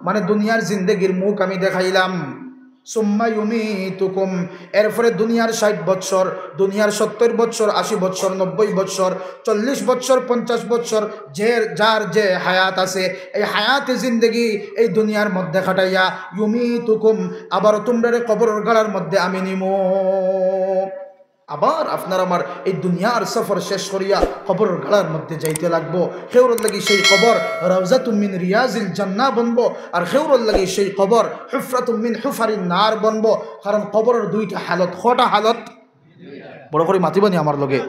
মানে দুনিয়ার জিন্দেগির মুখ আমি দেখাইলাম। সুম্মা ইউমিতুকুম, এরপরে দুনিয়ার 60 বছর, দুনিয়ার 70 বছর, 80 বছর, 90 বছর, 40 বছর, 50 বছর, যার যে হায়াত আছে এই হায়াতে জিন্দেগি এই দুনিয়ার মধ্যে খাটাইয়া ইউমিতুকুম, আবার তোমরা কবরের গাড়ার মধ্যে আমি নিমো। আবার আপনার আমার এই দুনিয়ার সফর শেষ করিয়া কবরের গাড়ার মধ্যে যাইতে লাগবো। খেউরর লাগি সেই কবর রাউজাতুম মিন রিয়াজিল জান্নাহ বনবো, আর খেউরর লাগি সেই কবর হুফরাতুম মিন হুফারিন নার বনবো। কারণ কবরের দুইটা হালত, কটা হালত? বড় করে মাতিবানি আমার লগে,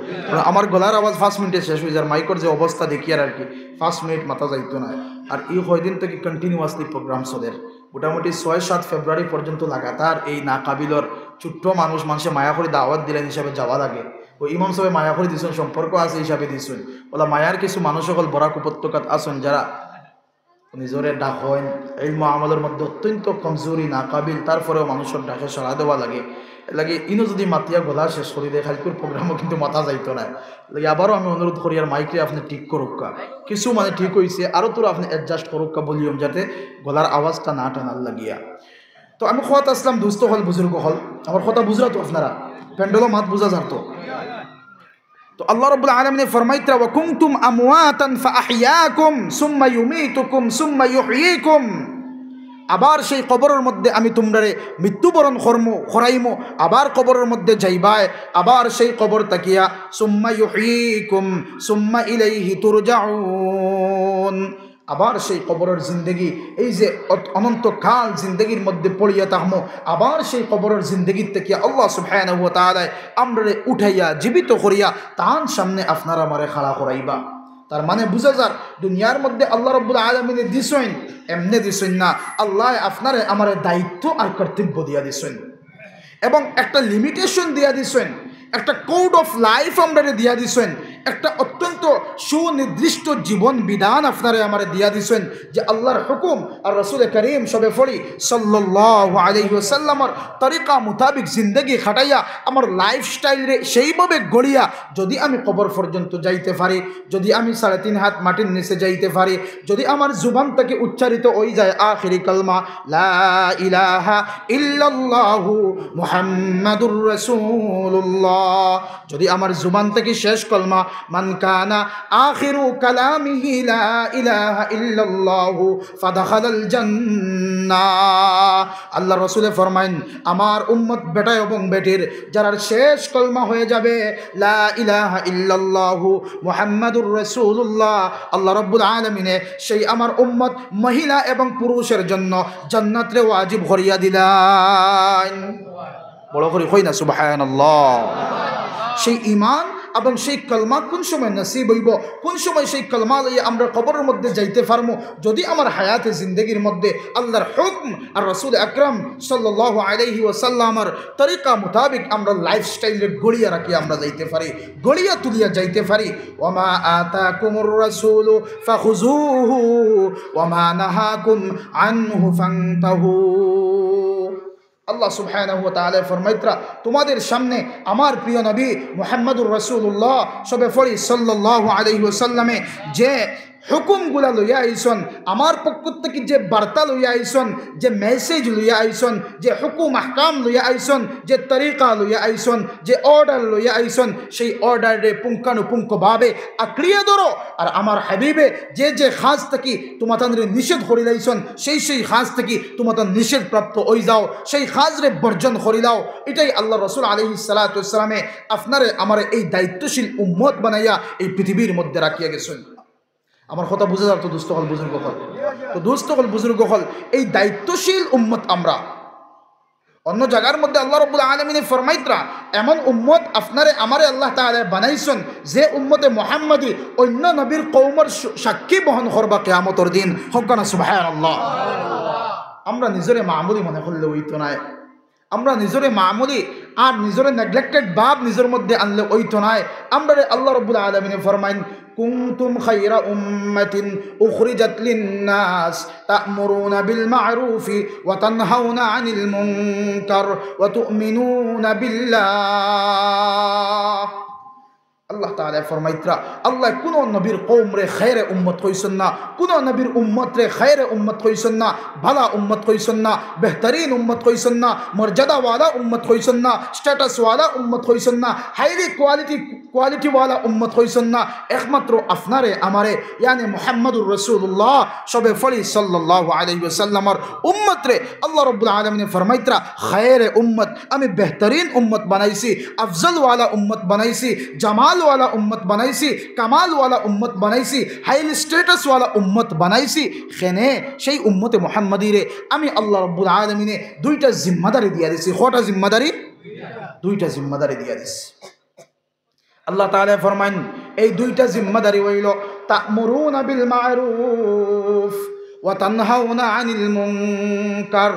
আমার গলার আওয়াজ 5 মিনিটে শেষ হয়ে যার, মাইকর যে অবস্থা দেখি আর কি 5 মিনিট মাথা যাইতো না। আর এই কয়দিন থেকে কন্টিনিউয়াসলি প্রোগ্রাম চলের, মোটামুটি 6-7 ফেব্রুয়ারি পর্যন্ত লাগাতার এই না কাবিলর ছোট্ট মানুষে মায়া করে দাওয়াত দিলেন হিসাবে যাওয়া লাগে। ও ইমাম সাহেব মায়া করে দিয়েছেন, সম্পর্ক আছে হিসাবে দিয়েছেন। ওলা মায়ার কিছু মানুষ সকল বরাক উপত্যকাত আসেন যারা নিজরে ডাক হয় এই আমাদের মধ্যে অত্যন্ত কমজোরি না কাবিল, তারপরেও মানুষের ডাকে সাড়া দেওয়া লাগে। লাগে ইনো যদি মাতিয়া গলা শেষ করি দেয় খালকুর প্রোগ্রামও কিন্তু মাথা যাইতো না। লাগে আবারও আমি অনুরোধ করি আর মাইকে আপনি ঠিক করুকা, কিছু মানে ঠিক হয়েছে আরও তোর আপনি অ্যাডজাস্ট করুকা বলিও, যাতে গলার আওয়াজটা না টানার লাগিয়া। তো আমি খোয়াত আসলাম দুস্থ হল বুজুর্গ হল, আমার কথা বুঝরা তো আপনারা, প্যান্ডেলও মাত বুঝা যাতো। তো আল্লাহ রাব্বুল আলামিন ফরমাইতরা ওয়া কুনতুম আমওয়াতান ফাআহইয়াকুম সুম্মা ইউমীতুকুম সুম্মা ইউহয়ীকুম, আবার সেই কবরের মধ্যে আমি তোমরারে মৃত্যুবরণ করাইমো, আবার কবরের মধ্যে যাইবায়, আবার সেই কবর তাকিয়া সুম্মা ইউহয়ীকুম সুম্মা ইলাইহি তুরজাউন, আবার সেই কবরের জিন্দেগি, এই যে অনন্তকাল জিন্দেগির মধ্যে পড়িয়া তাহমো, আবার সেই কবরের জিন্দেগির থেকে আল্লাহ সুবহানাহু ওয়া তাআলা আমরারে উঠাইয়া জীবিত করিয়া তার সামনে আপনারা আমারে খাড়া করাইবা। তার মানে বুঝা যার দুনিয়ার মধ্যে আল্লাহ রাব্বুল আলামিন দিছেন, এমনি দিছেন না, আল্লাহ আপনারে আমারে দায়িত্ব আর কর্তব্য দিয়া দিছেন, এবং একটা লিমিটেশন দিয়া দিছেন, একটা কোড অফ লাইফ আমরা দিয়া দিছেন, একটা অত্যন্ত সুনির্দিষ্ট জীবন বিধান আপনারে আমারে দিয়া দিছেন, যে আল্লাহর হুকুম আর রাসূল করিম সবে ফড়ি সাল্লাল্লাহু আলাইহি ওয়াসাল্লামের তরিকা মোতাবিক জিন্দগি খাটাইয়া আমার লাইফস্টাইল রে সেইভাবে গড়িয়া যদি আমি কবর পর্যন্ত যাইতে পারি, যদি আমি 3.5 হাত মাটির নিচে যাইতে পারি, যদি আমার জুবান থেকে উচ্চারিত হয়ে যায় আখিরি কালমা লা ইলাহা ইল্লাল্লাহু মুহাম্মাদুর রাসূলুল্লাহ, যদি আমার জুবান থেকে শেষ কলমা মান কানা আখিরু কালামিহি লা ইলাহা ইল্লাল্লাহু ফাদাখালাল জান্নাহ, আল্লাহ রাসূল ফরমাইন আমার উম্মত বেটা এবং বেটির যারা শেষ কলমা হয়ে যাবে লা ইলাহা ইল্লাল্লাহু মুহাম্মাদুর রাসূলুল্লাহ, আল্লাহ রাব্বুল আলামিনে সেই আমার উম্মত মহিলা এবং পুরুষের জন্য জান্নাতরে ওয়াজিব করিয়া দিলেন। বড় করে কই না সুবহানাল্লাহ। সেই ঈমান এবং সেই কলমা কোন সময় নসিব হইব, কোন সময় সেই কলমা লইয়া আমরা কবরের মধ্যে যাইতে পারবো, যদি আমার হায়াতে জিন্দগির মধ্যে আল্লাহর হুকম আর রাসূল আকরাম সাল্লাল্লাহু আলাইহি ওয়াসাল্লামের তরিকা মোতাবিক আমরা লাইফস্টাইলে গড়িয়া রাখি আমরা যাইতে পারি, গড়িয়া তুলিয়া যাইতে পারি। ওয়ামা আতাকুমুর রাসূলু ফাখুযুহু ওয়ামা নাহাকুম আনহু ফান্তাহু, আল্লাহ সুবহানাহু ওয়া তাআলা ফরমাইতরা তোমাদের সামনে আমার প্রিয় নবী মুহাম্মদুর রাসূলুল্লাহ সবে ফরি সাল্লাল্লাহু আলাইহি ওয়াসাল্লামে যে হুকুমগুলা লইয়া আইসন, আমার পক্ষ থেকে যে বার্তা লইয়া আইসন, যে মেসেজ লইয়া আইসন, যে হুকুম আহকাম লইয়া আইসন, যে তরিকা লইয়া আইসন, যে অর্ডার লইয়া আইসন, সেই অর্ডারে পুঙ্খানুপুঙ্খভাবে আঁকড়িয়ে ধরো। আর আমার হাবিবে যে যে খাস থেকে তোমাদের নিষেধ করি লাইছন, সেই খাস থেকে তোমাদের নিষেধ প্রাপ্ত হয়ে যাও, সেই খাজরে বর্জন করি দাও। এটাই আল্লাহ রাসূল আলাইহিস সালাতু ওয়াস সালামে আপনারে আমার এই দায়িত্বশীল উম্মত বানাইয়া এই পৃথিবীর মধ্যে রাখিয়া গেছেন। আমার কথা বুঝে যাও তো দুস্থ হল বুজুর্গ হল, তো দুস্থ হল বুজুর্গ হল এই দায়িত্বশীল উম্মত আমরা। অন্য জায়গার মধ্যে আল্লাহ রাব্বুল আলামিন ফরমাইতরা এমন উম্মত আপনারে আমারে আল্লাহ তাআলা বানাইছেন যে উম্মতে মুহাম্মাদি অন্য নবীর কওমের সাক্ষী বহন করবা কিয়ামতের দিন। হোক না সুবহানাল্লাহ। আমরা নিজরে মামুলি মনে করলে হইতো না, আমরা নিজরে মামুলি আর নিজরে নেগলেক্টেড ভাব নিজের মধ্যে আনলে হইতো না। আমরা আল্লাহ রাব্বুল আলামিন ফরমাইন কুনতুম খায়রা উম্মাতিন উখরিজাত লিন-নাস তা'মুরুনা বিল মা'রুফি ওয়া তানহাউনা আনিল মুনকার ওয়া তু'মিনুনা বিল্লাহ। আল্লাহ তাআলা ফরমাইত্রা আল্লাহ কোন নবীর কওম রে খায়রে উম্মত হইছেন না, কোন নবীর উম্মত রে খায়রে উম্মত হইছেন না, ভালা উম্মত হইছেন না, বেহতরিন উম্মত হইছেন না, মর্যাদা ওয়ালা উম্মত হইছেন না, স্ট্যাটাস ওয়ালা উম্মত হইছেন না, হাইলি কোয়ালিটি ওয়ালা উম্মত হইছেন না, একমাত্র আপনারে আমারে ইয়ানি মুহাম্মদুর রাসূলুল্লাহ সবে ফলি সাল্লাল্লাহু আলাইহি ওয়াসাল্লামর উম্মত রে আল্লাহ রাব্বুল আলামিন ফরমাইত্রা খায়রে উম্মত আমি বেহতরিন উম্মত বানাইছি, আফজল ওয়ালা উম্মত বানাইছি, জামাল वाला उम्मत बनाईसी, कमाल वाला उम्मत बनाईसी, हाई स्टेटस वाला उम्मत बनाईसी। खेने সেই উম্মতে মুহাম্মাদিরে আমি আল্লাহ রাব্বুল আলামিনে দুইটা জিম্মাদারি দিয়া দিছি। কয়টা জিম্মাদারি? দুইটা জিম্মাদারি দিয়া দিছি। আল্লাহ তাআলা ফরমান এই দুইটা জিম্মাদারি হইল তা'মুরুনা বিল মা'রুফ ওয়া তানহাউনা আনিল মুনকার।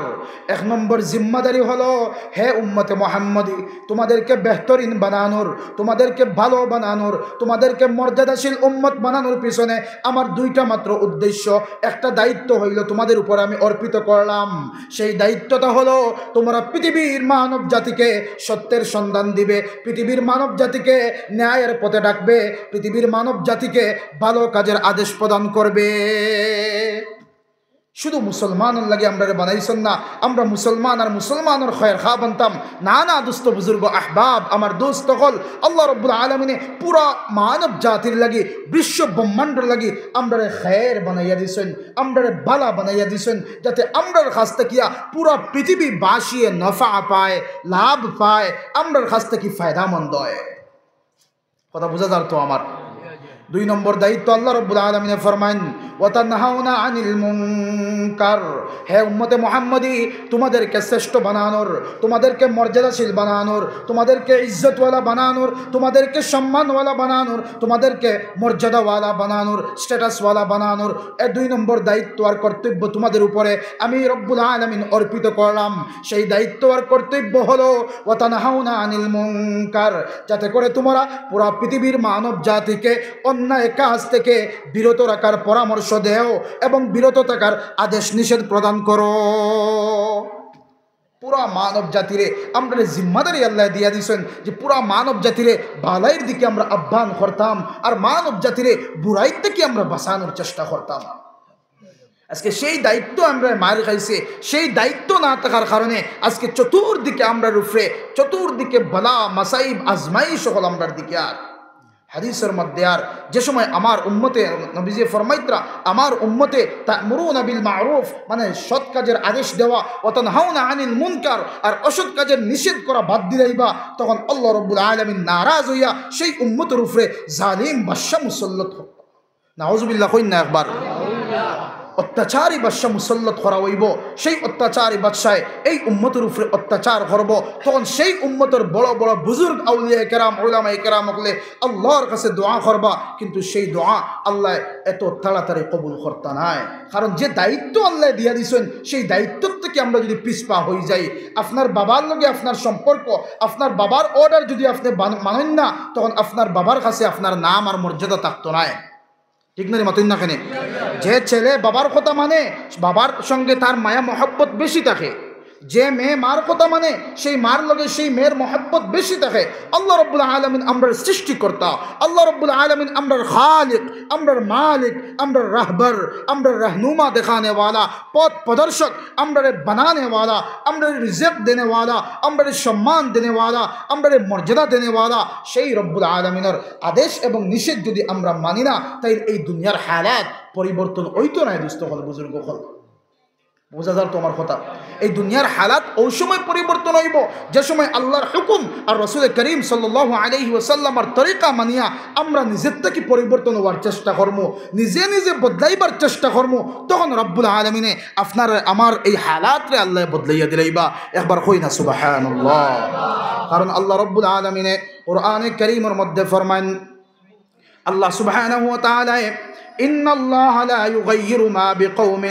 এক নম্বর জিম্মাদারি হলো হে উম্মতে মুহাম্মাদি তোমাদেরকে বেহতরিন বানানোর, তোমাদেরকে ভালো বানানোর, তোমাদেরকে মর্যাদাশীল উম্মত বানানোর পিছনে আমার দুইটা মাত্র উদ্দেশ্য, একটা দায়িত্ব হইল তোমাদের উপর আমি অর্পিত করলাম। সেই দায়িত্বটা হলো তোমরা পৃথিবীর মানব জাতিকে সত্যের সন্ধান দিবে, পৃথিবীর মানব জাতিকে ন্যায়ের পথে ডাকবে, পৃথিবীর মানব জাতিকে ভালো কাজের আদেশ প্রদান করবে। শুধু মুসলমানের লাগে আমরা বানাইছেন না, আমরা মুসলমান আর মুসলমানের খয়ের খা বানতাম না। না দোস্ত বুজুর্গ আহবাব আমার দোস্ত হল আল্লাহ রাব্বুল আলামিনে পুরা মানব জাতির লাগি বিশ্ব ব্রহ্মাণ্ডের লাগি আমরা খয়ের বানাইয়া দিছেন, আমরা বালা বানাইয়া দিছেন, যাতে আমরার কাছ থেকে পুরা পৃথিবী বাসিয়ে নফা পায়, লাভ পায়, আমরার কাছ থেকে ফায়দামন্দ হয়। কথা বুঝা যার তো আমার। দুই নম্বর দায়িত্ব আল্লাহ রাব্বুল আলামিন ফরমান ওয়া তানহাউনা আনিল মুনকার। হে উম্মতে মুহাম্মাদি তোমাদেরকে শ্রেষ্ঠ বানানোর, তোমাদেরকে মর্যাদাশীল বানানোর, তোমাদেরকে ইজ্জতওয়ালা বানানোর, তোমাদেরকে সম্মানওয়ালা বানানোর, তোমাদেরকে মর্যাদাওয়ালা বানানোর, স্ট্যাটাসওয়ালা বানানোর এই দুই নম্বর দায়িত্ব আর কর্তব্য তোমাদের উপরে আমি রব্বুল আলামিন অর্পিত করলাম। সেই দায়িত্ব আর কর্তব্য হলো ওয়া তানহাউনা আনিল মুনকার, যাতে করে তোমরা পুরা পৃথিবীর মানব জাতিকে অন্যায় কাজ থেকে বিরত রাখার পরামর্শ দেও এবং বিরত থাকার আদেশ নিষেধ প্রদান করো। পুরা মানব জাতিরে আমরা জিম্মাদারি আল্লাহ দিয়া দিয়েছেন যে পুরা মানব জাতিরে ভালাইয়ের দিকে আমরা আহ্বান করতাম আর মানব জাতিরে বুড়াইয়ের থেকে আমরা বাঁচানোর চেষ্টা করতাম। আজকে সেই দায়িত্ব আমরা মার খাইছে, সেই দায়িত্ব না থাকার কারণে আজকে চতুর্দিকে আমরা রুফরে, চতুর্দিকে বালা মাসাইব আজমাইশ সকল আমরার দিকে। আর হাদিসের মধ্যে আর যে সময় আমার উম্মতে নবীজি ফরমাইত্রা আমার উম্মতে তা'মুরুনা বিল মা'রুফ মানে সৎ কাজের আদেশ দেওয়া, ওয়া তানহাউনা আনিল মুনকার আর অসৎ কাজের নিষেধ করা বাদ দিলাইবা, তখন আল্লাহ রাব্বুল আলামিন নারাজ হইয়া সেই উম্মতের উপরে জালিম বাদশা মুসাল্লাত হন। নাউযুবিল্লাহ কইন না একবার। অত্যাচারী বাদশা মুসল্লত করা হইব, সেই অত্যাচারী বাদশায় এই উম্মতের উপরে অত্যাচার করব, তখন সেই উম্মতের বড় বড় বুজুর্গ আউলিয়া কেরাম উলামায়ে কেরাম হলে আল্লাহর কাছে দোয়া করবা, কিন্তু সেই দোয়া আল্লাহ এত তাড়াতাড়ি কবুল করতে নাই। কারণ যে দায়িত্ব আল্লাহ দিয়া দিয়েছেন সেই দায়িত্ব থেকে আমরা যদি পিছপা হয়ে যাই, আপনার বাবার লগে আপনার সম্পর্ক, আপনার বাবার অর্ডার যদি আপনি মানেন না, তখন আপনার বাবার কাছে আপনার নাম আর মর্যাদা থাকতো না। ঠিক না রে মাতুন না? কেন যে ছেলে বাবার কথা মানে বাবার সঙ্গে তার মায়া মহব্বত বেশি থাকে, যে মেয়ে মার কথা মানে সেই মার লগে সেই মেয়ের মহব্বত বেশি থাকে। আল্লাহ রাব্বুল আলামিন আমরার সৃষ্টিকর্তা, আল্লাহ রাব্বুল আলামিন আমরার খালিক, আমরার মালিক, আমরার রাহবার, আমরার रहनुमा দেখানে वाला, পথ প্রদর্শক, আমরারে বানানে वाला, আমরারে রিজিক দেনে वाला, আমরারে সম্মান দেনে वाला, আমরারে মর্যাদা দেনে वाला সেই রব্বুল আলামিনের আদেশ এবং নিষেধ যদি আমরা মানি না, তাই এই দুনিয়ার হালাত পরিবর্তন হইতো না। দোস্ত হল বুজুর্গ হল বোঝা যার তোমার কথা। এই দুনিয়ার হালাত ওই সময় পরিবর্তন হইব যে সময় আল্লাহর হুকুম আর রাসূল করিম সাল্লাল্লাহু আলাইহি ওয়াসাল্লামের তরিকা মানিয়া আমরা নিজের থেকে পরিবর্তন হওয়ার চেষ্টা করব, নিজে নিজে বদলাইবার চেষ্টা করব, তখন রব্বুল আলামিনে আপনার আমার এই হালাতরে আল্লাহ বদলাইয়া দিলাইবা। একবার কই না সুবহানাল্লাহ। কারণ আল্লাহ রব্বুল আলামিনে কোরআনে কারীমের মধ্যে ফরমান আল্লাহ সুবহানাহু ওয়া তাআলা إن الله لا يغير ما بقوم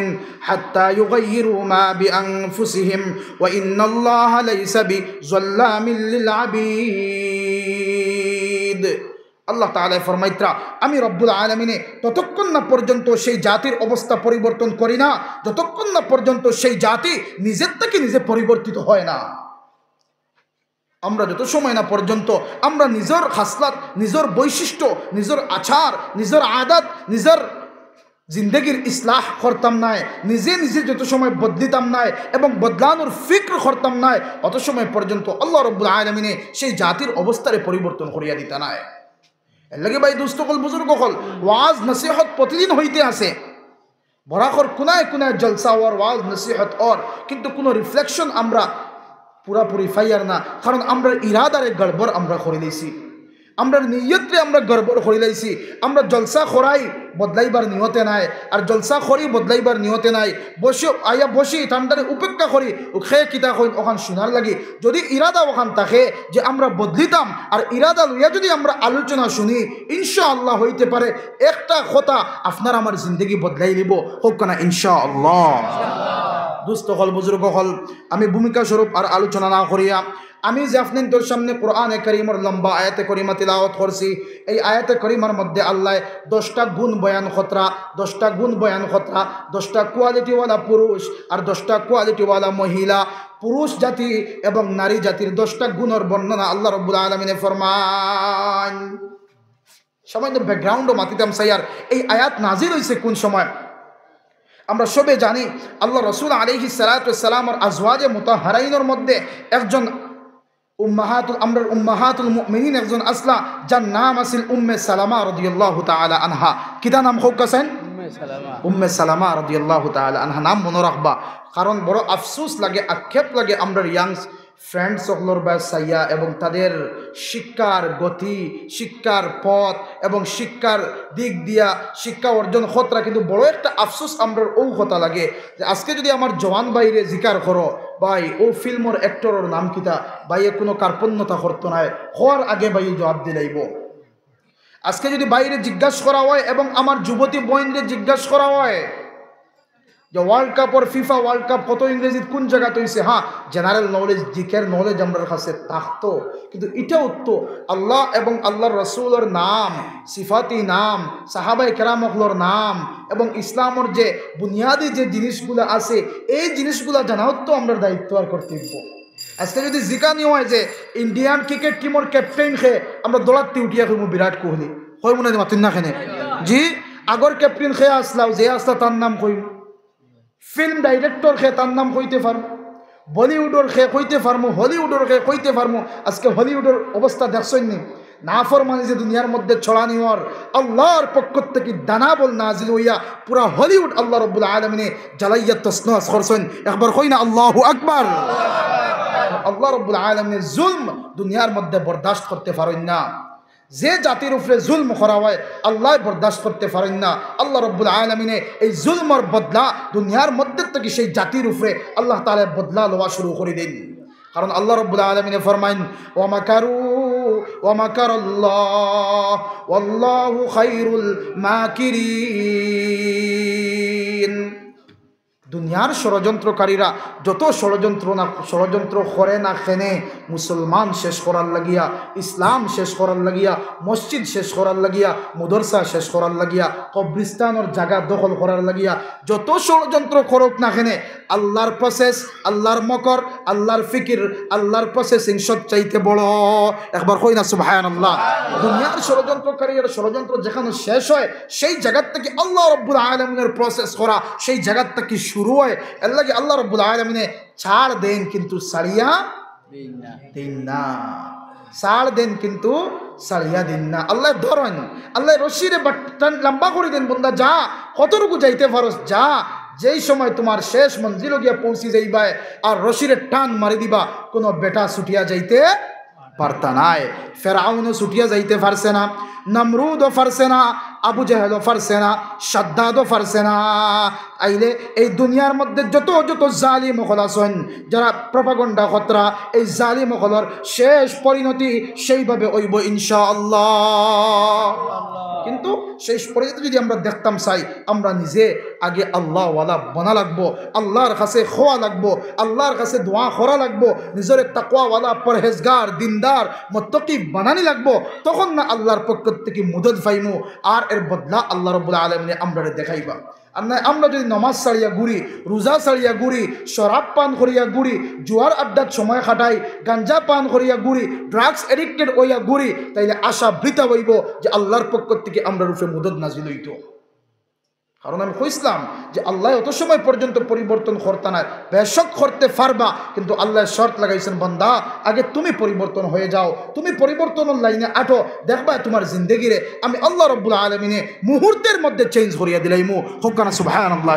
حتى يغيروا ما بأنفسهم وإن الله ليس بظلام للعبيد। আল্লাহ তাআলা ফরমাইত্রা আমি রব্বুল আলামিনে ততক্ষণ না পর্যন্ত সেই জাতির অবস্থা পরিবর্তন করি না যতক্ষণ না পর্যন্ত সেই জাতি নিজের থেকে নিজে পরিবর্তিত হয় না। আমরা যত সময় না পর্যন্ত আমরা নিজের খাসলাত, নিজের বৈশিষ্ট্য, নিজের আচার, নিজের আদাত, নিজের জিন্দগির ইসলাহ করতাম নাই, নিজে নিজে যত সময় বদলিতাম নাই এবং বদলানোর ফিক্র করতাম নাই, অত সময় পর্যন্ত আল্লাহ রাব্বুল আলামিনে সেই জাতির অবস্থারে পরিবর্তন করিয়া দিতা নাই। এর লাগে ভাই দুস্থকল বুজুর্গ হল ওয়াজ নসিহত প্রতিদিন হইতে আছে, বরাকর কোনায় কোনায় জলসা ওর ওয়াজ নসিহত ওর, কিন্তু কোনো রিফ্লেকশন আমরা পুরাপুরি ফাইয়ার না, কারণ আমরা ইরাদারে গড়বড় আমরা করে দিয়েছি, আমরা নিয়তরে আমরা গড়বড় করে লাইছি। আমরা জলসা খরাই বদলাইবার নিয়তে নাই, আর জলসা খরি বদলাইবার নিয়তে নাই, বসি ঠান্ডারে উপেক্ষা করি খেয়ে কিতা হইন ওখান শোনার লাগি। যদি ইরাদা ওখান থাকে যে আমরা বদলিতাম, আর ইরাদা লইয়া যদি আমরা আলোচনা শুনি, ইনশাআল্লাহ হইতে পারে একটা কথা আপনার আমার জিন্দগি বদলাই নিব, হোক না ইনশাআল্লাহ। দুস্থ হল বুজুর্গ হল, আমি ভূমিকা স্বরূপ আর আলোচনা না করিয়া আমি যে আপনাদের সামনে কোরআনে কারীমের লম্বা আয়াতে করিমা তিলাওয়াত করছি, এই আয়াতে করিমার মধ্যে আল্লাহ 10টা গুণ বয়ান খতরা, 10টা গুণ বয়ান খতরা, 10টা কোয়ালিটিওয়ালা পুরুষ আর 10টা কোয়ালিটিওয়ালা মহিলা, পুরুষ জাতি এবং নারী জাতির 10টা গুণের বর্ণনা আল্লাহ রাব্বুল আলামিনে ফরমান। সামান্য ব্যাকগ্রাউন্ডও মাতিতাম সাইয়ার, এই আয়াত নাজিল হয়েছে কোন সময়? আমরা সবে জানি আল্লাহ রসুল আলাইহিস সালাতু ওয়াস সালামের আজওয়াজে মুতাহহারাইনের মধ্যে একজন উম্মাহাতুল মুমিনিন একজন আসলা, যার নাম আছিল উম্মে সালামা রাদিয়াল্লাহু তাআলা আনহা। কিতা নাম হোক কাছেন? উম্মে সালামা রাদিয়াল্লাহু তাআলা আনহা। নাম মনে রাখবা, কারণ বড় আফসোস লাগে, আক্ষেপ লাগে আমরা ইয়াংস ফ্রেন্ড সকলের বা সাইয়া এবং তাদের শিক্ষার গতি, শিক্ষার পথ এবং শিক্ষার দিক দিয়া শিক্ষা অর্জন খতরা, কিন্তু বড় একটা আফসোস আমরা ও কথা লাগে যে আজকে যদি আমার জওয়ান বাইরে জিকার করো, ভাই ও ফিল্মর অ্যাক্টরের নাম কিতা, বাইয়ে কোনো কার্পণ্যতা করতো নাই, হওয়ার আগে ভাই জবাব দিলাইব। আজকে যদি বাইরে জিজ্ঞাসা করা হয় এবং আমার যুবতী বোনদের জিজ্ঞাসা করা হয় যে ওয়ার্ল্ড কাপ আর ফিফা ওয়ার্ল্ড কাপ কত ইংরেজিত কোন জায়গাতে হয়েছে, হ্যাঁ জেনারেল নলেজ জিকের নলেজ আমার কাছে থাকতো, কিন্তু এটাও তো আল্লাহ এবং আল্লাহর রসুলের নাম, সিফাতি নাম, সাহাবাই কেরামকলর নাম এবং ইসলামের যে বুনিয়াদী যে জিনিসগুলো আছে, এই জিনিসগুলো জানাও তো আমরা দায়িত্ব আর কর্তব্য। আজকে যদি জিকানি হয় যে ইন্ডিয়ান ক্রিকেট টিমের ক্যাপ্টেন খেয়ে আমরা দৌড়াতে উঠিয়া খেলবো বিরাট কোহলি, হয় মনে হয় মাতিন না খেনে জি, আগর ক্যাপ্টেন খেয়ে আসলাও যে আসলা তার নাম কইম, ফিল্ম ডাইরেক্টর খে তার নাম কইতে পারবো, বলিউডের খে কইতে পারবো, হলিউডের খে কইতে পারবো। আজকে হলিউডের অবস্থা দেখছেন নি, নাফরমানি যে দুনিয়ার মধ্যে ছড়ানি হওয়ার, আল্লাহর পক্ষ থেকে দানা বল নাজিল হইয়া পুরা হলিউড আল্লাহ রাব্বুল আলামিনে জ্বালাইয়া তসনস করছেন। একবার কই না আল্লাহু আকবার। আল্লাহ রাব্বুল আলামিনের জুলম দুনিয়ার মধ্যে বরদাস্ত করতে পারেন না। যে জাতির উপরে জুলম করা হয় আল্লাহ বরদাস্ত করতে পারেন না। আল্লাহ রাব্বুল আলামিনে এই জুলমর বদলা দুনিয়ার মধ্যে থেকে সেই জাতির উপরে আল্লাহ তাআলা বদলা লওয়া শুরু করে দেন। কারণ আল্লাহ রাব্বুল আলামিনে ফরমাইন ওয়া মাকারু ওয়া মাকারাল্লাহ ওয়াল্লাহু খায়রুল মাকিরিন। দুনিয়ার ষড়যন্ত্রকারীরা যত ষড়যন্ত্র করে না খেনে মুসলমান শেষ করার লাগিয়া, ইসলাম শেষ করার লাগিয়া, মসজিদ শেষ করার লাগিয়া, মদরসা শেষ করার লাগিয়া, কবরিস্তানের জায়গা দখল করার লাগিয়া যত ষড়যন্ত্র করুক না খেনে, আল্লাহর প্রসেস, আল্লাহর মকর, আল্লাহর ফিকির, আল্লাহর প্রসেসিং সব চাইতে বড়। একবার কই না সুবহানাল্লাহ। দুনিয়ার ষড়যন্ত্রকারীর ষড়যন্ত্র যেখানে শেষ হয় সেই জায়গার থেকে আল্লাহ রাব্বুল আলামিনের প্রসেস করা সেই জায়গার থেকে শুরু হয়। এর লাগে আল্লাহ রাব্বুল আলামিনে ছাড় দেন কিন্তু সারিয়া দিন না, ছাড় দেন কিন্তু সারিয়া দিন না। আল্লাহ ধরেন, আল্লাহ রশিরে বাটন লম্বা করে দেন, বন্দা যা কতটুকু যাইতে পারস যা, যেই সময় তোমার শেষ মঞ্জিল গিয়া পৌঁছি যাইবাই আর রশিরে টান মারি দিবা, কোনো বেটা ছুটিয়া যাইতে পারতা নাই। ফেরাউনও ছুটিয়া যাইতে পারছে না, নমরুদও পারছে না, আবু জাহেলও পারছে না, শাদ্দাদও পারছে না। আইলে এই দুনিয়ার মধ্যে যত যত জালিম হল আছেন, যারা প্রপাগন্ডা খতরা, এই জালিম হলর শেষ পরিণতি সেইভাবে হইব ইনশাআল্লাহ। কিন্তু শেষ পরিণতি যদি আমরা দেখতাম চাই, আমরা নিজে আগে আল্লাহ ওয়ালা বানা লাগবো, আল্লাহর কাছে খোয়া লাগবো, আল্লাহর কাছে দোয়া করা লাগবো, নিজের তাকওয়াওয়ালা পরহেজগার দিনদার মুত্তাকি বানানি লাগবো। তখন না আল্লাহর পক্ষ থেকে মদদ পাইমু, আর এর বদলা আল্লাহ রাব্বুল আলামিন আমরা দেখাইবা। আর না আমরা যদি নমাজ ছাড়িয়া ঘুরি, রোজা ছাড়িয়া ঘুরি, শরাব পান করিয়া ঘুরি, জুয়ার আড্ডার সময় খাটাই, গাঞ্জা পান করিয়া ঘুরি, ড্রাগস এডিক্টেড হইয়া ঘুরি, তাইলে আশা বৃথা হইব যে আল্লাহর পক্ষ থেকে আমরা রূপে মদত নাজিল হইত। কারণ আমি কইছিলাম যে আল্লাহ অত সময় পর্যন্ত পরিবর্তন করতে না, বেশক করতে পারবা, কিন্তু আল্লাহ শর্ত লাগাইছেন, বান্দা আগে তুমি পরিবর্তন হয়ে যাও, তুমি পরিবর্তনের লাইনে আঠো, দেখবা তোমার জিন্দগিরে আমি আল্লাহ রব্বুল আলামিনে মুহূর্তের মধ্যে চেঞ্জ করিয়া দিলাইমু। হকানা সুবহানাল্লাহ।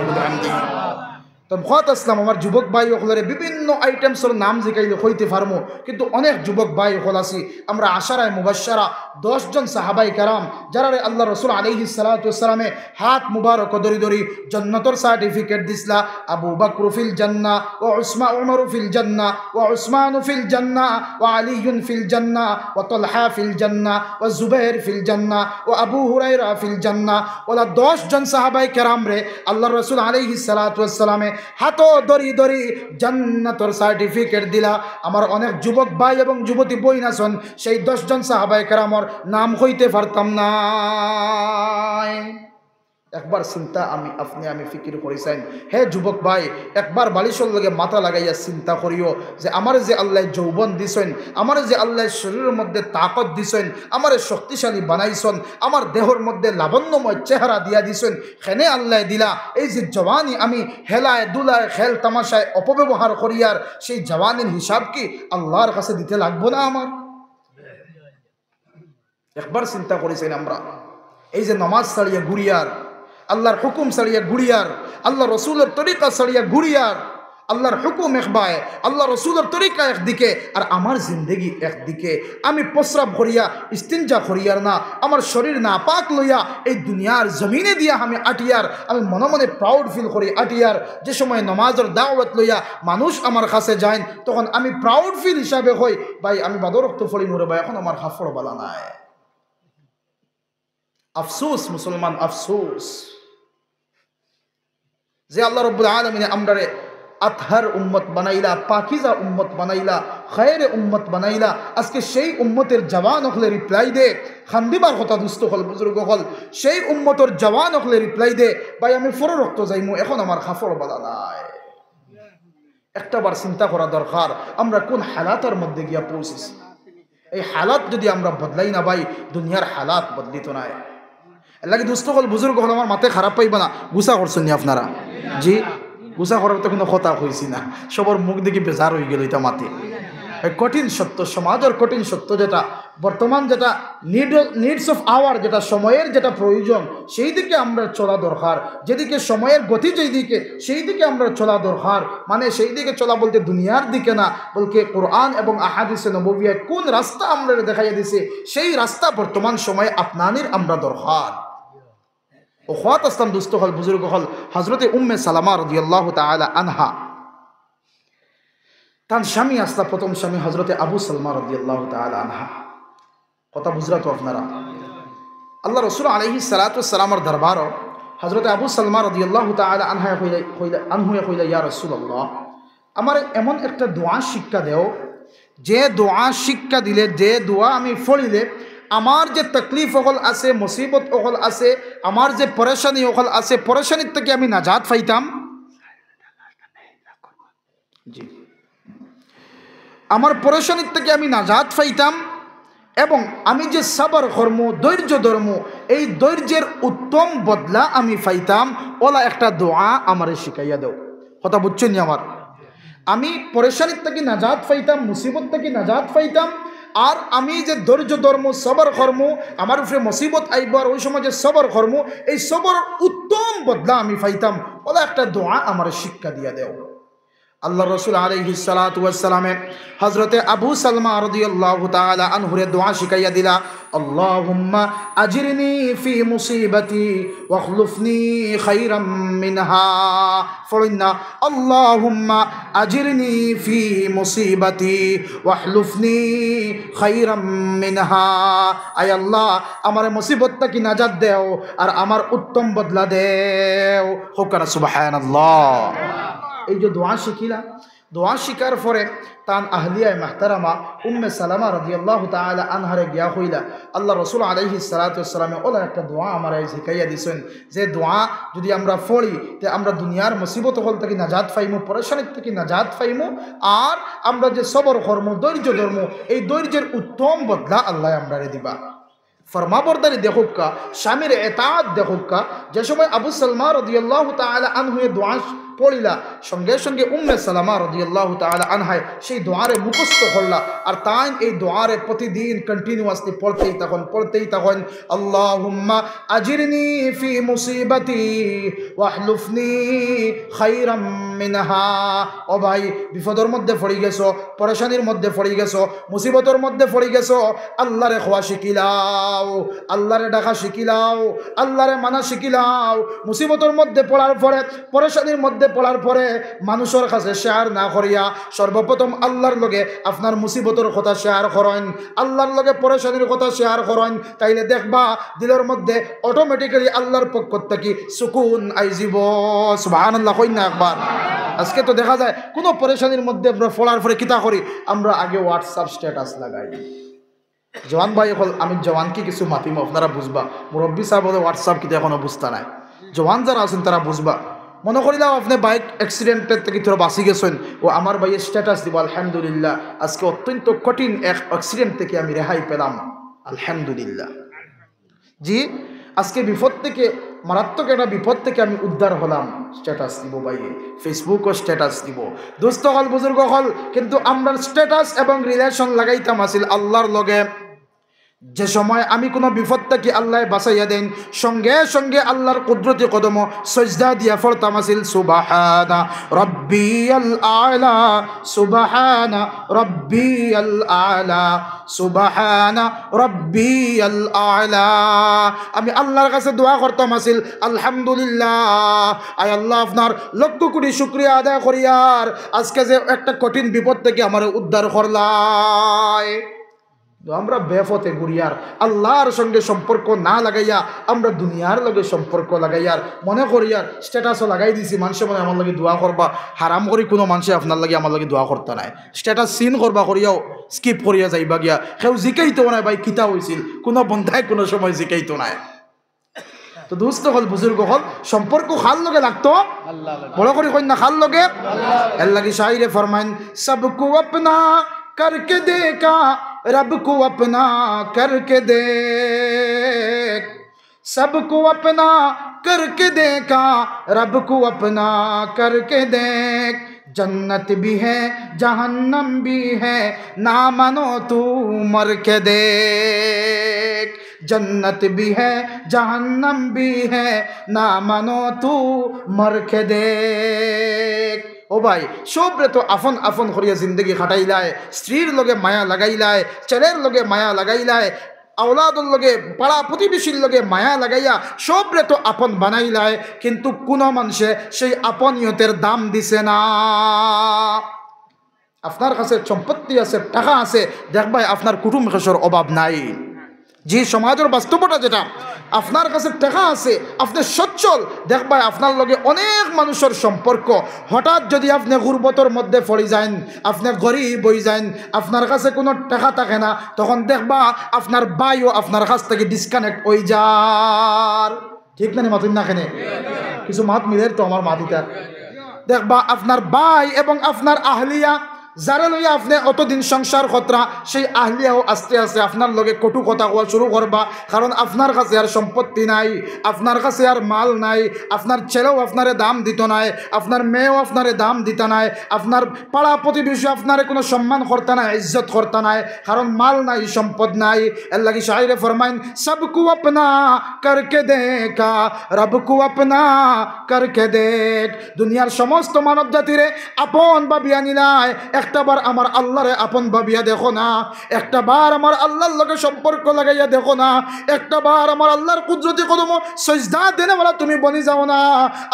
তো খত আসলাম আমার যুবক ভাই ওগুলোরে বিভিন্ন আইটেমসের নাম জিকাইলে হইতে পারমো, কিন্তু অনেক যুবক ভাই ওগুল আছি আমরা আশারায় মুবাশশারা 10 জন সাহাবাই কারাম যারা আল্লাহ রসুল আলাইহিস সালাতু ওয়াসসালামে হাত মুবারক ধরি ধরি জান্নাতের সার্টিফিকেট দিছলা। আবু বকর ফিল জান্নাহ ওয়া উমর ফিল জান্নাহ ওয়া উসমান ফিল জান্নাহ ওয়া আলী ফিল জান্নাহ ওয়া তালহা ফিল জান্নাহ ওয়া জুবাইর ফিল জান্নাহ ওয়া আবু হুরায়রা ফিল জান্নাহ। ওলা 10 জন সাহাবাই কারাম রে আল্লাহ রসুল আলাইহিস সালাতু ওয়াসসালামে হাতো দরি দরি জান্নাতের সার্টিফিকেট দিলা। আমার অনেক যুবক ভাই এবং যুবতী বইন আছেন, সেই 10 জন সাহাবায়ে কেরামর নাম হইতে পারতাম না। একবার চিন্তা আমি ফিকির করেছেন, হে যুবক ভাই, একবার বালিশর লগে মাথা লাগাইয়া চিন্তা করিও যে আমার যে আল্লাহ যৌবন দিছেন, আমার যে আল্লাহ শরীরের মধ্যে তাকত দিছেন, আমার শক্তিশালী বানাইছেন, আমার দেহর মধ্যে লাবণ্যময় চেহারা দিয়া দিছেন, খেনে আল্লাহ দিলা এই যে জওয়ানি আমি হেলায় দুলায় খেল তামাশায় অপব্যবহার করিয়ার সেই জওয়ানির হিসাব কি আল্লাহর কাছে দিতে লাগবো না আমার? একবার চিন্তা করেছেন আমরা এই যে নামাজ ছাড়িয়া ঘুরিয়ার, আল্লাহর হুকুম ছাড়িয়া ঘুরিয়ার, আল্লাহ রসুলের তরিকা ছাড়িয়া ঘুরিয়ার, আল্লাহর হুকুম একবায়, আল্লাহ রসুলের তরিকা একদিকে আর আমার জিন্দগি একদিকে, আমি প্রস্রাব করিয়া ইস্তিনজা করিয়ার না, আমার শরীর না পাক লইয়া এই দুনিয়ার জমিনে দিয়া আমি আটিয়ার, আমি মনে মনে প্রাউড ফিল করি আটিয়ার। যে সময় নমাজের দাওয়াত লইয়া মানুষ আমার কাছে যায় তখন আমি প্রাউড ফিল হিসাবে হই, ভাই আমি বাদরক্ত ফলি মরে ভাই এখন আমার হাফড় বালা নাই। আফসোস মুসলমান, আফসোস যে আল্লাহ রাব্বুল আলামিন আমরারে আতহার উম্মত বানাইলা, পাকিজা উম্মত বানাইলা, খায়রে উম্মত বানাইলা। আজকে সেই উম্মতের জওয়ান হলে রিপ্লাই দে, খান্দিবার কথা দুস্থ হল বুজুর্গ হল, সেই উম্মতের জওয়ান হলে রিপ্লাই দে, ভাই আমি ফর রক্ত যাইমু এখন আমার খাফড় বালা নাই। একটা বার চিন্তা করা দরকার আমরা কোন হালাতের মধ্যে গিয়া পৌঁছেছি। এই হালাত যদি আমরা বদলাই না ভাই, দুনিয়ার হালাত বদলিত নাই। এলাকি দুস্থ হল বুজুর্গ হল, আমার মাথায় খারাপ পাইবা না, গুসা করছেন নি আপনারা? জি, গুসা করার তো কোনো কথা হয়েছি না, সবার মুখ দেখি বেজার হয়ে গেল এটা মাতে। কঠিন সত্য, সমাজের কঠিন সত্য যেটা বর্তমান, যেটা নিডস অফ আওয়ার, যেটা সময়ের যেটা প্রয়োজন, সেই দিকে আমরা চলা দরকার। যেদিকে সময়ের গতি যেই দিকে, সেই দিকে আমরা চলা দরকার। মানে সেই দিকে চলা বলতে দুনিয়ার দিকে না, বলতে কোরআন এবং আহাদিসে নববিয়ায় কোন রাস্তা আমরা দেখাইয়া দিছে সেই রাস্তা বর্তমান সময়ে আপনানির আমরা দরকার। ও খাত আসলাম দুস্থ হল বুজুর্গ হল, হজরতে উম্মে সালামা রাদিয়াল্লাহু তাআলা আনহা, তার স্বামী আসলা প্রথম স্বামী হজরতে আবু সালমা রাদিয়াল্লাহু তাআলা আনহা। কথা বুঝরা তো আপনারা? আল্লাহ রসুল আলাইহিস সালাতু ওয়াসসালামের দরবার হজরতে আবু সালমা রাদিয়াল্লাহু তাআলা আনহা কইলা ইয়া রাসূলুল্লাহ, আমার এমন একটা দোয়া শিক্ষা দেও, যে দোয়া শিক্ষা দিলে, যে দোয়া আমি পড়িলে আমার যে তকলিফ অকল আছে, মুসিবত অকল আছে, আমার যে পরেশানি অকল আছে, পরেশানির থেকে আমি নাজাত পাইতাম। জি, আমার পরেশানির থেকে আমি নাজাত পাইতাম এবং আমি যে সাবর কর্ম, ধৈর্য ধর্ম, এই ধৈর্যের উত্তম বদলা আমি পাইতাম। ওলা একটা দোয়া আমারে শিখাইয়া দেও। কথা বুঝছেন আমার? আমি পরেশানির থেকে নাজাত পাইতাম, মুসিবত থেকে নাজাত পাইতাম, আর আমি যে ধৈর্য ধর্ম, সবর কর্ম, আমার উপরে মুসিবত আইবার ওই সময় যে সবর কর্ম, এই সবর উত্তম বদলা আমি পাইতাম। ওলা একটা দোয়া আমার শিক্ষা দিয়া দেও। আল্লাহ রসুল আলাইহিস সালাতু ওয়াসসালামে হযরতে আবু সালমা রাদিয়াল্লাহু তাআলা আনহুরে দোয়া শিখাইয়া দিলা, আল্লাহুম্মা আজিরনি ফি মুসিবাতি ওয়াখলুফনি খায়রাম মিনহা। ফরিনা আল্লাহুম্মা আজিরনি ফি মুসিবাতি ওয়াখলুফনি খায়রাম মিনহা। আয় আল্লাহ, আমার মুসিবত থেকে নাজাত দেও আর আমার উত্তম বদলা দেও। হোক না সুবহানাল্লাহ। এই যে দোয়া শিখিলা দোয়া শিকার পরে তান আহলিয়ায় মাহতারামা উম্মে সালামা রাদিয়াল্লাহু তাআলা আনহারে গিয়া হইলা আল্লাহ রসুল আলাইহিস সালাতু ওয়াসসালামে ওলা একটা দোয়া আমার শিখাইয়া দিছেন যে দোয়া যদি আমরা পড়ি তে আমরা দুনিয়ার মুসিবত হল থেকে নাজাত পাইমু পরেশানির থেকে নাজাত পাইমু আর আমরা যে সবর কর্ম ধৈর্য ধর্ম এই ধৈর্যের উত্তম বদলা আল্লাহ আমরা দিবা ফরমাবরদারি দেখুকা স্বামীর এতাআত দেখুকা যে সময় আবু সালমা রাদিয়াল্লাহু তাআলা আনহু দোয়া পড়িলা সঙ্গে সঙ্গে উম্মে সালামা রাদিয়াল্লাহু তাআলা আনহা সেই দোয়ারে মুখস্থ করলা আর তাই এই দোয়ারে প্রতিদিন কন্টিনিউয়াসলি পড়তেই তখন আল্লাহুম্মা আজিরনি ফি মুসিবাতি ওয়াহলুফনি খায়রাম মিনহা। ও ভাই বিপদের মধ্যে পড়ে গেছো পরেশানির মধ্যে পড়ে গেছো মুসিবতের মধ্যে পড়ে গেছো আল্লাহরে খোয়া শিখিলাও আল্লাহরে ডাকা শিখিলাও আল্লাহরে মানা শিখিলাও মুসিবতের মধ্যে পড়ার পরে পরেশানির মধ্যে পড়ার পরে মানুষের কাছে শেয়ার না করিয়া সর্বপ্রথম আল্লাহর লগে আপনার মুসিবতের কথা শেয়ার করেন আল্লাহর লগে পরেশানির কথা শেয়ার করেন তাইলে দেখবা দিলের মধ্যে অটোমেটিক্যালি আল্লাহর পক্ষ থেকে সুকুন আইজিব সুবহানাল্লাহ কই না একবার। আজকে তো দেখা যায় কোনো পরেশানির মধ্যে আমরা পড়ার পরে কিতা করি আমরা আগে হোয়াটসঅ্যাপ স্ট্যাটাস লাগাই জওয়ান ভাই হল আমি জওয়ানকে কিছু মাতিম আপনারা বুঝবা মুরব্বী সাহেব হোয়াটসঅ্যাপ কিন্তু এখনো বুঝতে নাই জওয়ান যারা আছেন তারা বুঝবা মনে করিলাম আপনি বাইক অ্যাক্সিডেন্টের থেকে তোরা বাঁচি গেছেন ও আমার ভাইয়ের স্ট্যাটাস দিব আলহামদুলিল্লাহ আজকে অত্যন্ত কঠিন এক অ্যাক্সিডেন্ট থেকে আমি রেহাই পেলাম আলহামদুলিল্লাহ। জি আজকে বিপদ থেকে মারাত্মক একটা বিপদ থেকে আমি উদ্ধার হলাম স্ট্যাটাস দিব ভাইয়ে ফেসবুকও স্ট্যাটাস দিব দোস্ত হল বুজুর্গ হল কিন্তু আমরা স্ট্যাটাস এবং রিলেশন লাগাইতাম আসিল আল্লাহর লগে যে সময় আমি কোনো বিপদ থেকে আল্লাহ বাঁচাইয়া দেন সঙ্গে সঙ্গে আল্লাহর কুদরতি কদম সজদা দিয়া পড়তাম আসিল সুবহানা রাব্বিয়াল আলা সুবহানা রাব্বিয়াল আলা সুবহানা রাব্বিয়াল আলা। আমি আল্লাহর কাছে দোয়া করতাম আসিল আলহামদুলিল্লাহ আয় আল্লাহ আপনার লক্ষ কোটি শুকরিয়া আদায় করিয়ার আজকে যে একটা কঠিন বিপদ থেকে আমার উদ্ধার করলাই। আমরা বেফতে ঘুরিয়ার আল্লাহর সঙ্গে সম্পর্ক না লাগাইয়া আমরা দুনিয়ার লগে সম্পর্ক লাগাইয়ার মনে করিয়ার স্ট্যাটাসও লাগাই দিছি মানুষে মনে আমার লাগে দোয়া করবা হারাম করি কোনো মানুষে আপনার লাগে আমার লাগে দোয়া করতে নাই স্ট্যাটাস সিন করবা করিয়াও স্কিপ করিয়া যাইবা গিয়া সেও জিকাইতো নাই ভাই কিতা হয়েছিল কোনো বন্ধায় কোনো সময় জিকাইতো নাই। তো দোস্ত হল বুজুর্গ হল সম্পর্ক খাল লগে লাগতো বড় করি কই না খাল লগে এর লাগে শায়রে ফরমাইন সবকু আপনা करके देखा रब को अपना करके देख सबको अपना करके देखा रब को अपना करके देख जन्नत भी है जहन्नम भी है ना मानो तू मर के देख जन्नत भी है जहन्नम भी है ना मानो तू मर के देख। ও ভাই সবরে তো আফন আফন করিয়া জিন্দগি খাটাইলায় স্ত্রীর লগে মায়া লাগাইলায় ছেলের লগে মায়া লাগাইলায় আওলাদর লগে পাড়া প্রতিবেশীর লগে মায়া লাগাইয়া সবরে তো আপন বানাইলায় কিন্তু কোন মানুষে সেই আপনিয়তের দাম দিছে না। আপনার কাছে সম্পত্তি আছে টাকা আছে দেখবাই আপনার কুটুম খেসর অভাব নাই যে সমাজের বাস্তবতা যেটা আপনার কাছে টাকা আছে আপনি সচ্ছল দেখবাই আপনার লগে অনেক মানুষের সম্পর্ক হঠাৎ যদি আপনি গুরবতর মধ্যে পড়ে যান আপনি গরিব হয়ে যান আপনার কাছে কোনো টাকা থাকে না তখন দেখবা আপনার ভাইও আপনার কাছ থেকে ডিসকানেক্ট হয়ে যার ঠিক না মাতুন না কেনে কিছু মাত মিলের তো আমার মাতিটা দেখবা আপনার ভাই এবং আপনার আহলিয়া যারা লইয়া আপনি অতদিন সংসার খতরা সেই আহলিয়াও আস্তে আস্তে আপনার লগে কটু কথা কোয়া শুরু করবা কারণ আপনার কাছে আর সম্পত্তি নাই আপনার কাছে আর মাল নাই আপনার ছেলেও আপনারে দাম দিত নাই আপনার মেয়েও আপনারে দাম দিত নাই আপনার পাড়া প্রতিবেশী আপনারে কোনো সম্মান করতে নাই ইজ্জত করতে নাই কারণ মাল নাই সম্পদ নাই এর লাগি শায়রে ফরমাইন সবকু আপনা করকে দেখা রবকু আপনা করকে দেখ দুনিয়ার সমস্ত মানব জাতিরে আপন ভাবিয়া নিলায় একটাবার আমার আল্লাহরে আপন ভাবিয়া দেখো না, একটাবার আমার আল্লাহর লগে সম্পর্ক লাগাইয়া দেখো না, একটাবার আমার আল্লাহর কুদরতি কদম সজদা দেনেওয়ালা তুমি বনি যাও না,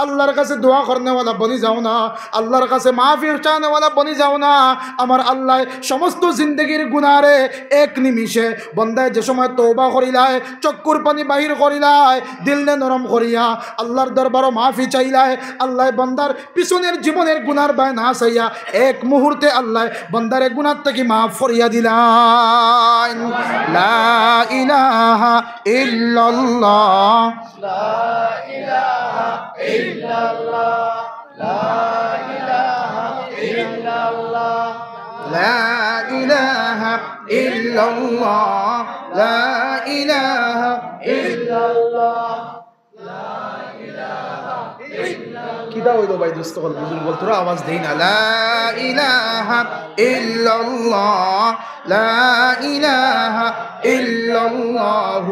আল্লাহর কাছে দোয়া করনেওয়ালা বনি যাও না, আল্লাহর কাছে মাফি চানেওয়ালা বনি যাও না। আমার আল্লাহ সমস্ত জিন্দগির গুনারে এক নিমিষে বন্দায় যে সময় তওবা করিলায়, চক্ষুর পানি বাহির করিলায়, দিল নে নরম করিয়া আল্লাহর দরবারও মাফি চাইলায়, আল্লাহ বন্দার পিছনের জীবনের গুনার বায় না চাইয়া এক মুহূর্তে আল্লাহ বন্দারে গুনার থেকে মাফ করিয়া দিলাম। লা ইলাহা ইল্লাল্লাহ, লা ইলাহা ইল্লাল্লাহ, লা ইলাহা ইল্লাল্লাহ, লা ইলাহা ইল্লাল্লাহ, লা ইলাহা ইল্লাল্লাহ, লা ইলাহা ইল্লাল্লাহ। কিদা হইলো ভাই দোস্ত বল, বুজুর্গ বল, তোরা আওয়াজ দেই না। লা ইলাহা ইল্লাল্লাহ, লা ইলাহা ইল্লাল্লাহ,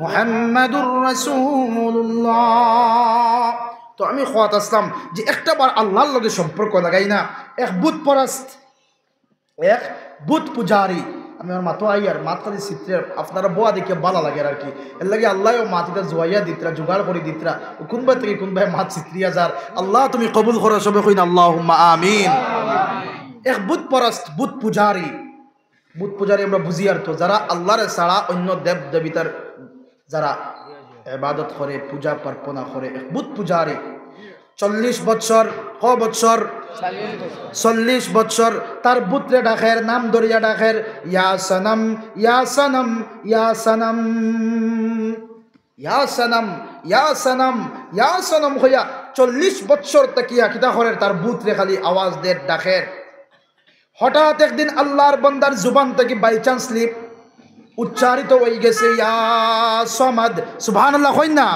মুহাম্মাদুর রাসূলুল্লাহ। তো আমি খোয়াত আসলাম যে একটাবার আল্লাহর লগে সম্পর্ক লাগাই না, এক বুত পরস্ত, এক বুত পূজারি। আমি আমার মাতো আই আর মাত খালি চিত্রের আপনারা বোয়া দেখে ভালো লাগে আর কি, এর লাগে আল্লাহ মাতিটা জোয়াইয়া দিতরা, জোগাড় করে দিতরা, কোনবা থেকে কোনবাই মাত চিত্রিয়া যার। আল্লাহ তুমি কবুল করো সবে কইন আল্লাহুম্মা আমিন। এক বুত পরস্ত, বুত পূজারি। বুত পূজারি আমরা বুঝি আর তো যারা আল্লাহর ছাড়া অন্য দেব দেবীতার যারা ইবাদত করে, পূজা প্রার্থনা করে, এক বুত পূজারি। 40 বছর, ক বছর, 40 বছর তার বুতরে ডাকের, নাম ধরিয়া ডাকের, ইয়া সনম, ইয়া সনম, ইয়া সনম, ইয়া সনম, ইয়া সনম, ইয়া সনম হইয়া 40 বছর তাকিয়া কিতা করেন, তার বুতরে খালি আওয়াজ দেয়, ডাকের। হঠাৎ একদিন আল্লাহর বান্দার জুবান থেকে বাই চান্স স্লিপ উচ্চারিত হয়ে গেছে, ইয়া সমাদ, সুবহানাল্লাহ কই না,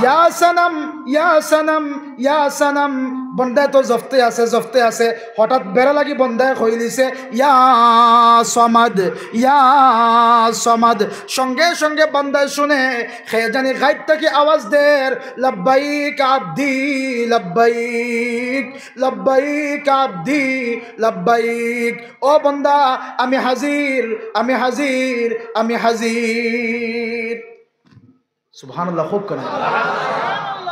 ইয়া সনম, ইয়া সনম, ইয়া সনম। বন্দায় তো জফতে আছে, জফতে আছে, হঠাৎ বেড়া লাগি বন্দায় কইলিছে, ইয়া সমাদ, ইয়া সমাদ। সঙ্গে সঙ্গে বন্দায় শুনে খে জানি গাইড থেকে আওয়াজ দের, লব্বাইক আব্দি, লব্বাইক, লব্বাইক আব্দি, লব্বাইক। ও বন্দা আমি হাজির, আমি হাজির, আমি হাজির। সুবহানাল্লাহ, খুব কেন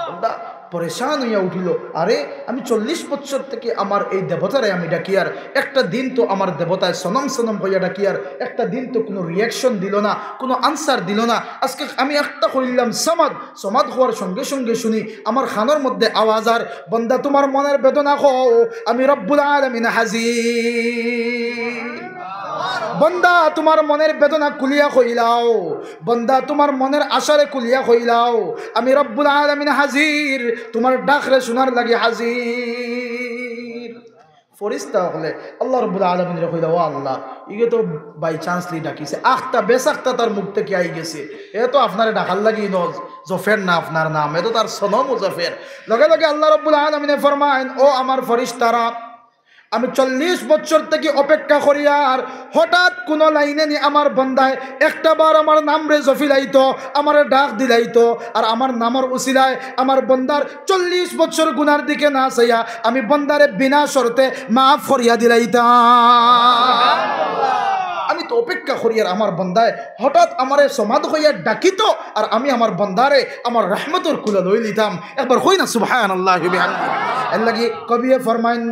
বন্দা পরেশান হইয়া উঠিল, আরে আমি 40 বছর থেকে আমার এই দেবতারে আমি ডাকি, আর একটা দিন তো আমার দেবতায় সনম সনম হইয়া ডাকি, আর একটা দিন তো কোনো রিয়াকশন দিল না, কোনো আনসার দিল না। আজকে আমি একটা কইলাম সমাদ, সমাদ হওয়ার সঙ্গে সঙ্গে শুনি আমার খানোর মধ্যে আওয়াজ, আর বন্দা তোমার মনের বেদনা কও, আমি রব্বুল আলামিন হাজির। বন্দা তোমার মনের বেদনা কুলিয়া কইলাও, বন্দা তোমার মনের আশারে কুলিয়া কইলাও, আমি রব্বুল আলামিন হাজির, তোমার ডাকরে শোনার লাগে হাজির। ফরিস্তা হলে আল্লাহ রব্বুল আলামিনের কইলা, ও আল্লাহ ইগে তো বাই চান্সলি ডাকিছে, আখটা বেসাখটা তার মুখ থেকে আই গেছে, এ তো আপনারে ডাকার লাগি ন জফের না আপনার নাম, এ তো তার সনম জফের। লগে লগে আল্লাহ রব্বুল আলামিনে ফরমায়েন, ও আমার ফরিস্তারা, আমি 40 বছর থেকে অপেক্ষা করি, আর হঠাৎ কোনো লাইনে নি আমার বন্দায় একটা বার আমার নাম রে জফিলাইতো, আমার ডাক দিলাইতো, আর আমার নামর উসিলায় আমার বন্দার 40 বছর গুনার দিকে না চাইয়া আমি বন্দারে বিনা শর্তে মাফ করিয়া দিলাইতাম। আমি তো অপেক্ষা করি, আর আমার বন্দায় হঠাৎ আমারে সমাদ হইয়া ডাকিত, আর আমি আমার বন্দারে আমার রহমতের কুলে লই লিতাম। একবার কই না সুবহানাল্লাহ বিহামদিহি। এর লাগি কবিয়ে ফরমাইন,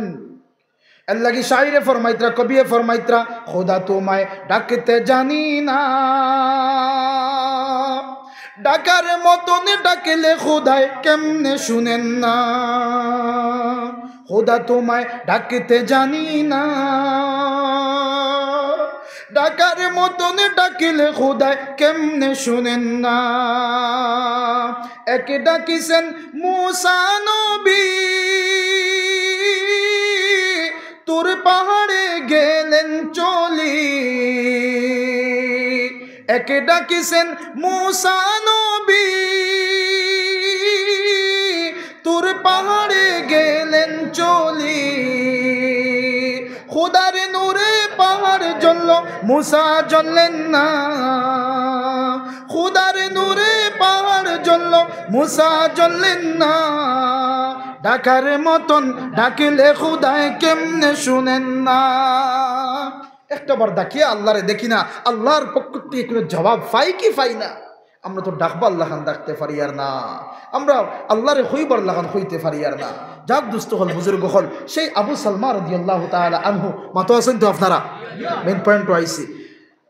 अल्लाह की शायरे फरमाइत्रा, कभी फरमाइत्रा, खुदा तुम्हें डाकते जानी ना, डाकार मतन डाकले खुदाय केमने शुनेन ना, खुदा तुम्हें डाकते जानी ना, डाकार मतन डाकले खुदाय केमने शुनेन ना। एक डाकिसेन मूसा नबी, তোর পাহাড়ে গেলেন চলি, একে ডাকিছেন মুসা নবী, তোর পাহাড়ে গেলেন চলি, খুদার নূরে পাহাড় জ্বলল মুসা জ্বললেন না, খুদার নূরে পাহাড় জ্বলল মুসা জ্বললেন না। ডাকার মতন ডাকিলে খুদায় কেমনে শুনেন না। একটা বার ডাকিয়ে আল্লাহরে দেখি না, আল্লাহর পক্ষ থেকে কোনো জবাব পাই কি পাই না। আমরা তো ডাকবো আল্লাহ খান ডাকতে পারি আর না, আমরা আল্লাহরে হইবার লাগান হইতে পারি আর না। যাক দুস্থ হল বুজুর্গ হল সেই আবু সালমা রাদিয়াল্লাহু তাআলা আনহু, মাতো আছেন তো আপনারা? মেন পয়েন্ট আইসি।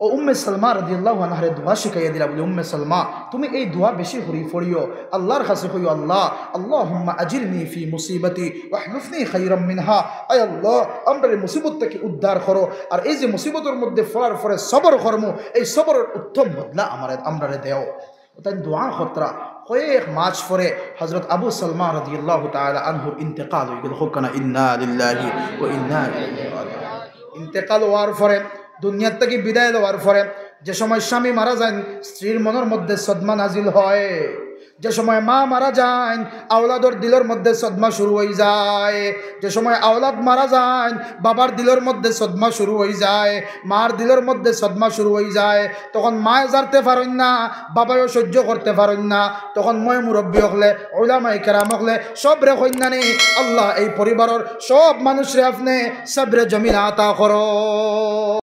ও উম্মে সালমা রাদিয়াল্লাহু আনহারে দোয়া শিখাইয়া দিলা, বলে উম্মে সালমা তুমি এই দোয়া বেশি করি পড়িও, আল্লাহর কাছে কইও আল্লাহ আল্লাহুম্মা আজিরনি ফি মুসিবতি ওয়াহলুফনি খায়রাম মিনহা। আয় আল্লাহ আমরা এই মুসিবত থেকে উদ্ধার করো, আর এই যে মুসিবতের মধ্যে ফরার ফরে সবর কর্ম, এই সবরের উত্তম বদলা আমরারে দেও। তাই দোয়া খতরা কয়েক মাস পরে হযরত আবু সালমা রাদিয়াল্লাহু তাআলা আনহুর ইন্তেকাল হয়ে গেল। হোক না ইন্না লিল্লাহি ওয়া ইন্না ইলাইহি রাজিউন। ইন্তেকাল হওয়ার পরে দুনিয়ার থেকে বিদায় দেওয়ার পরে যে সময় স্বামী মারা যায় স্ত্রীর মনের মধ্যে সদমা নাজিল হয়, যে সময় মা মারা যায় আওলাদর দিলের মধ্যে সদমা শুরু হয়ে যায়, যে সময় আওলাদ মারা যায় বাবার দিলের মধ্যে সদমা শুরু হয়ে যায়, মার দিলের মধ্যে সদমা শুরু হয়ে যায়। তখন মায় জানতে পারেন না, বাবাও সহ্য করতে পারেন না, তখন মই মুরব্বী হলে উলামায়ে কেরাম হলে সব রে কন্যা নেই আল্লাহ এই পরিবারের সব মানুষরে আপনি সবরে জমিন আতা করো।